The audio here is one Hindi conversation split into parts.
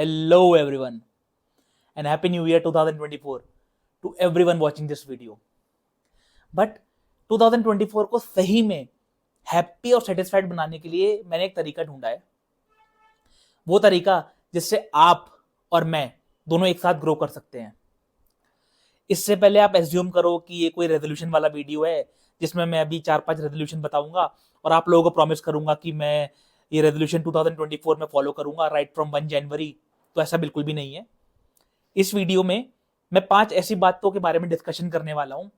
Hello everyone and Happy New Year 2024 to everyone watching this video. But 2024 को सही में हैप्पी और सेटिस्फाइड बनाने के लिए मैंने एक तरीका ढूंढा है। वो तरीका जिससे आप और मैं दोनों एक साथ ग्रो कर सकते हैं। इससे पहले आप एज्यूम करो कि ये कोई रेजोल्यूशन वाला वीडियो है जिसमें मैं अभी 4-5 रेजोल्यूशन बताऊंगा और आप लोगों को प्रॉमिस करूंगा कि मैं ये रेजोल्यूशन 2024 में फॉलो करूंगा राइट फ्रॉम 1 जनवरी। तो ऐसा बिल्कुल भी नहीं है। इस वीडियो में मैं 5 ऐसी बातों के बारे में डिस्कशन करने वाला हूं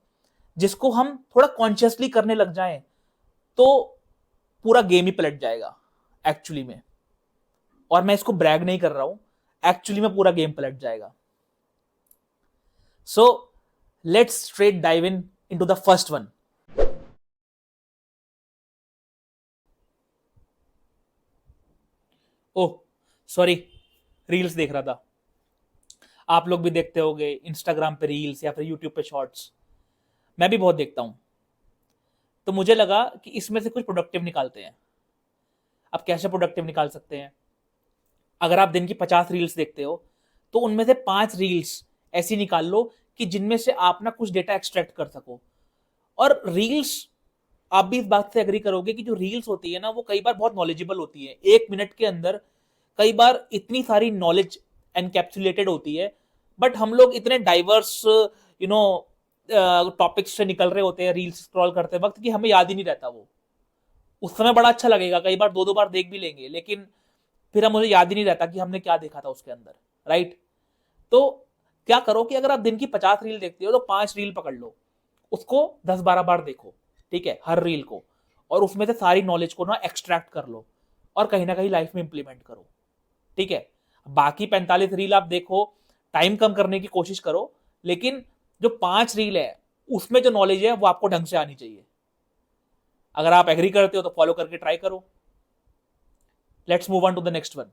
जिसको हम थोड़ा कॉन्शियसली करने लग जाएं तो पूरा गेम ही पलट जाएगा एक्चुअली में। और मैं इसको ब्रैग नहीं कर रहा हूं, एक्चुअली में पूरा गेम पलट जाएगा। So let's straight dive into the first one. Oh sorry, reels देख रहा था। आप लोग भी देखते होंगे इंस्टाग्राम पे रील्स या फिर यूट्यूब पे शॉर्ट्स। मैं भी बहुत देखता हूं। तो मुझे लगा कि इसमें से कुछ प्रोडक्टिव निकालते हैं। अब कैसे प्रोडक्टिव निकाल सकते हैं? अगर आप दिन की 50 रील्स देखते हो तो उनमें से 5 रील्स ऐसी निकाल लो कि जिनमें से आप ना कुछ डेटा एक्सट्रैक्ट कर सको। और रील्स, आप भी इस बात से एग्री करोगे कि जो रील्स होती है ना वो कई बार बहुत नॉलेजेबल होती है। 1 मिनट के अंदर कई बार इतनी सारी नॉलेज एनकैप्सुलेटेड होती है, बट हम लोग इतने डाइवर्स टॉपिक्स से निकल रहे होते हैं रील्स स्क्रॉल करते वक्त कि हमें याद ही नहीं रहता। वो उस समय बड़ा अच्छा लगेगा, कई बार 2-2 बार देख भी लेंगे, लेकिन फिर हम मुझे याद ही नहीं रहता कि हमने क्या देखा था उसके अंदर, राइट? तो क्या करो कि अगर आप दिन की 50 रील देखते हो तो 5 रील पकड़ लो, उसको 10-12 बार देखो, ठीक है, हर रील को, और उसमें से सारी नॉलेज को ना एक्सट्रैक्ट कर लो और कहीं ना कहीं लाइफ में इंप्लीमेंट करो, ठीक है। बाकी 45 रील आप देखो, टाइम कम करने की कोशिश करो, लेकिन जो 5 रील है उसमें जो नॉलेज है वो आपको ढंग से आनी चाहिए। अगर आप एग्री करते हो तो फॉलो करके ट्राई करो। Let's move on to the next one.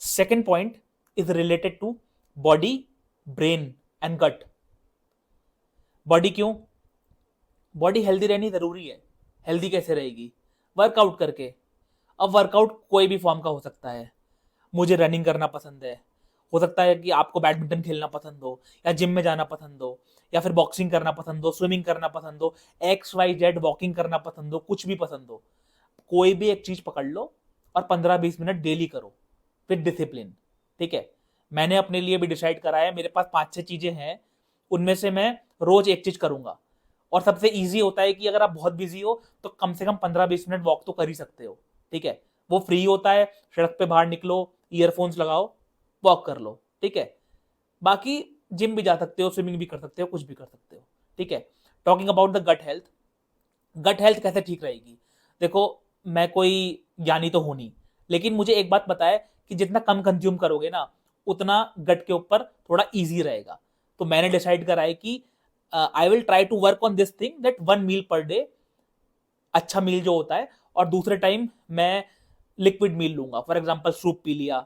Second point is related to body, brain and gut. Body क्यों? बॉडी हेल्दी रहनी जरूरी है। हेल्दी कैसे रहेगी? वर्कआउट करके। अब वर्कआउट कोई भी फॉर्म का हो सकता है। मुझे रनिंग करना पसंद है, हो सकता है कि आपको बैडमिंटन खेलना पसंद हो, या जिम में जाना पसंद हो, या फिर बॉक्सिंग करना पसंद हो, स्विमिंग करना पसंद हो, XYZ वॉकिंग करना पसंद हो, कुछ भी पसंद हो। कोई भी एक चीज पकड़ लो और 15-20 मिनट डेली करो विद डिसिप्लिन, ठीक है। मैंने अपने लिए भी डिसाइड करा है, मेरे पास 5-6 चीजें हैं, उनमें से मैं रोज एक चीज करूंगा। और सबसे ईजी होता है कि अगर आप बहुत बिजी हो तो कम से कम 15-20 मिनट वॉक तो कर ही सकते हो, ठीक है। वो फ्री होता है, सड़क पे बाहर निकलो, ईयरफोन्स लगाओ, वॉक कर लो, ठीक है। बाकी जिम भी जा सकते हो, स्विमिंग भी कर सकते हो, कुछ भी कर सकते हो, ठीक है। Talking about the gut health, gut health कैसे ठीक रहेगी? देखो, मैं कोई ज्ञानी तो हूं नहीं, लेकिन मुझे एक बात पता है कि जितना कम कंज्यूम करोगे ना उतना गट के ऊपर थोड़ा इजी रहेगा। तो मैंने डिसाइड करा है कि I will try to work on this thing that 1 meal per day, अच्छा मील जो होता है, और दूसरे टाइम मैं लिक्विड मील लूंगा। फॉर एग्जाम्पल सूप पी लिया,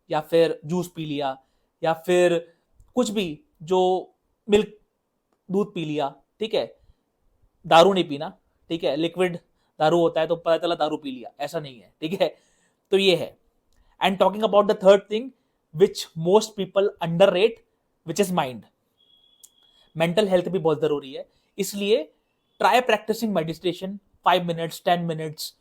या फिर जूस पी लिया, या फिर कुछ भी जो मिल्क, दूध पी लिया, ठीक है। दारू नहीं पीना, ठीक है। लिक्विड दारू होता है तो पता चला दारू पी लिया, ऐसा नहीं है, ठीक है। तो ये है। And talking about the third thing which most people underrate, which is mind. Mental health भी बहुत जरूरी है, इसलिए try practicing meditation 5 minutes, 10 minutes.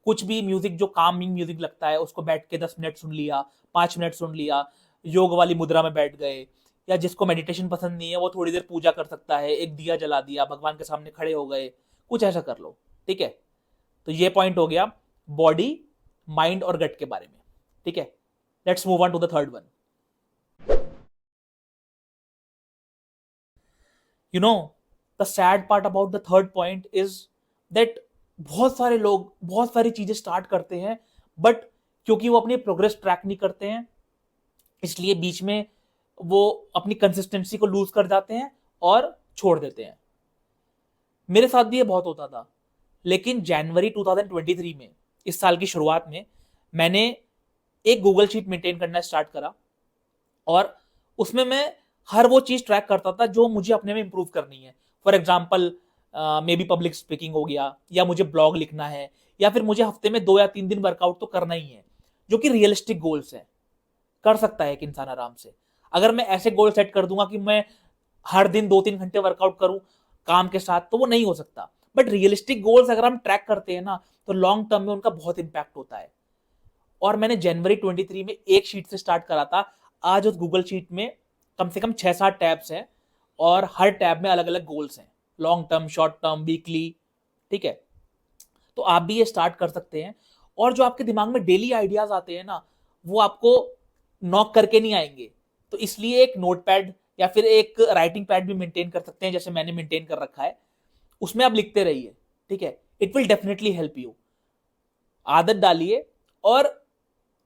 कुछ भी म्यूजिक जो कामिंग म्यूजिक लगता है उसको बैठ के 10 मिनट सुन लिया, 5 मिनट सुन लिया, योग वाली मुद्रा में बैठ गए। या जिसको मेडिटेशन पसंद नहीं है वो थोड़ी देर पूजा कर सकता है, एक दिया जला दिया, भगवान के सामने खड़े हो गए, कुछ ऐसा कर लो, ठीक है। तो ये पॉइंट हो गया बॉडी, माइंड और गट के बारे में, ठीक है। Let's move on to the third one. You know, the sad part about the third point is that बहुत सारे लोग बहुत सारी चीजें स्टार्ट करते हैं, बट क्योंकि वो अपनी प्रोग्रेस ट्रैक नहीं करते हैं, इसलिए बीच में वो अपनी कंसिस्टेंसी को लूज कर जाते हैं और छोड़ देते हैं। मेरे साथ भी ये बहुत होता था, लेकिन जनवरी 2023 में, इस साल की शुरुआत में, मैंने एक गूगल शीट मेंटेन करना स्टार्ट करा, और उसमें मैं हर वो चीज ट्रैक करता था जो मुझे अपने में इंप्रूव करनी है। For example may be public speaking हो गया, या मुझे ब्लॉग लिखना है, या फिर मुझे हफ्ते में 2 या 3 दिन वर्कआउट तो करना ही है, जो कि रियलिस्टिक गोल्स है। कर सकता है एक इंसान आराम से। अगर मैं ऐसे गोल सेट कर दूंगा कि मैं हर दिन 2-3 घंटे वर्कआउट करूं काम के साथ, तो वो नहीं हो सकता। बट रियलिस्टिक गोल्स अगर हम ट्रैक करते हैं ना, तो लॉन्ग टर्म में उनका बहुत इंपैक्ट होता है। और मैंने जनवरी 23 में एक शीट से स्टार्ट करा था। आज उस गूगल शीट में कम से कम 6-7 टैब्स हैं और हर टैब में अलग अलग गोल्स हैं, long term, short term, weekly. ठीक है, तो आप भी ये स्टार्ट कर सकते हैं। और जो आपके दिमाग में डेली आइडियाज आते हैं ना, वो आपको नॉक करके नहीं आएंगे। तो इसलिए एक नोटपैड या फिर एक राइटिंग पैड भी मेंटेन कर सकते हैं, जैसे मैंने मेंटेन कर रखा है। उसमें आप लिखते रहिए, ठीक है। It will definitely help you. आदत डालिए और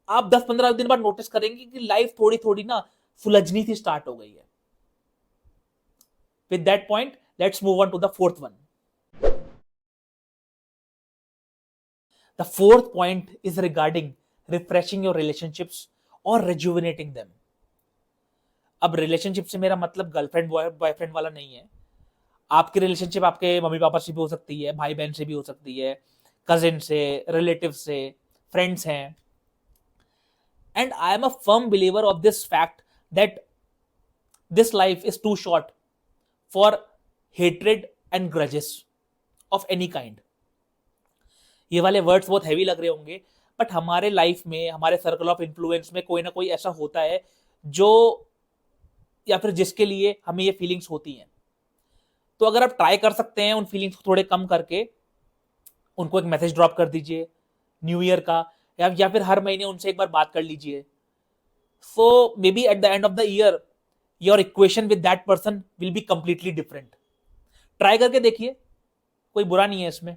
आप 10-15 दिन बाद नोटिस करेंगे कि लाइफ थोड़ी थोड़ी ना सुलझनी सी स्टार्ट हो गई है। With that point, let's move on to the fourth one. The fourth point is regarding refreshing your relationships और rejuvenating them. अब रिलेशनशिप से मेरा मतलब गर्लफ्रेंड बॉयफ्रेंड वाला नहीं है। आपकी रिलेशनशिप आपके मम्मी पापा से भी हो सकती है, भाई बहन से भी हो सकती है, कजिन से, रिलेटिव से, फ्रेंड्स हैं। And I am a firm believer of this fact that this life is too short for hatred and grudges of any kind. ये वाले वर्ड्स बहुत हैवी लग रहे होंगे, बट हमारे लाइफ में, हमारे सर्कल ऑफ इन्फ्लुएंस में कोई ना कोई ऐसा होता है जो, या फिर जिसके लिए हमें ये फीलिंग्स होती हैं। तो अगर आप ट्राई कर सकते हैं उन फीलिंग्स को थोड़े कम करके, उनको एक मैसेज ड्रॉप कर दीजिए न्यू ईयर का, या फिर हर महीने उनसे एक बार बात कर लीजिए। So maybe at the end of the year your equation with that person will be completely different. Try करके देखिए, कोई बुरा नहीं है इसमें।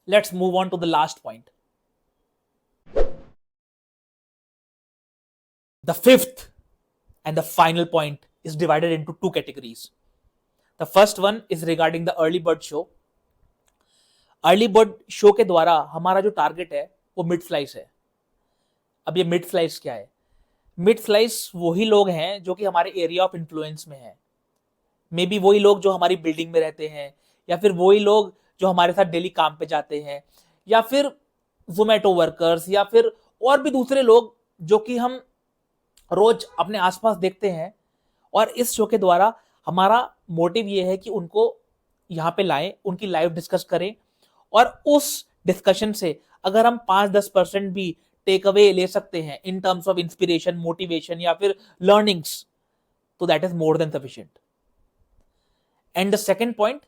Let's move on to the last point. The fifth and the final point is divided into two categories. The first one is regarding the early bird show. Early bird show के द्वारा हमारा जो टारगेट है वो मिड स्लाइस है। अब ये मिड स्लाइस क्या है? मिड स्लाइस वही लोग हैं जो कि हमारे एरिया ऑफ इन्फ्लुएंस में है। मे बी वही लोग जो हमारी बिल्डिंग में रहते हैं, या फिर वही लोग जो हमारे साथ डेली काम पे जाते हैं, या फिर जोमेटो वर्कर्स, या फिर और भी दूसरे लोग जो कि हम रोज अपने आसपास देखते हैं। और इस शो के द्वारा हमारा मोटिव ये है कि उनको यहाँ पे लाएं, उनकी लाइफ डिस्कस करें, और उस डिस्कशन से अगर हम 5-10% भी टेक अवे ले सकते हैं in terms of inspiration, motivation या फिर लर्निंग्स, तो that is more than sufficient. And the second point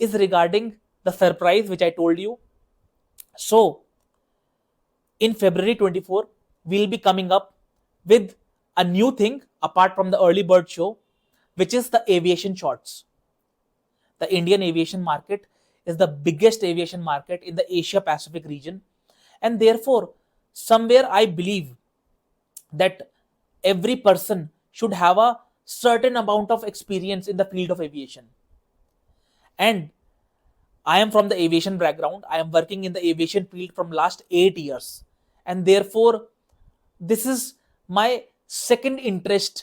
is regarding the surprise which I told you. So, in February 24, we'll be coming up with a new thing apart from the early bird show, which is the aviation shorts. The Indian aviation market is the biggest aviation market in the Asia Pacific region. And therefore, somewhere I believe that every person should have a certain amount of experience in the field of aviation. And I am from the aviation background. I am working in the aviation field from last 8 years. And therefore, this is my second interest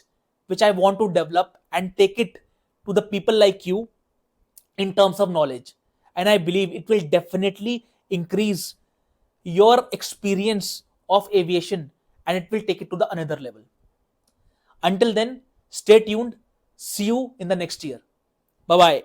which I want to develop and take it to the people like you in terms of knowledge. And I believe it will definitely increase your experience of aviation and it will take it to the another level. Until then, stay tuned. See you in the next year. Bye-bye.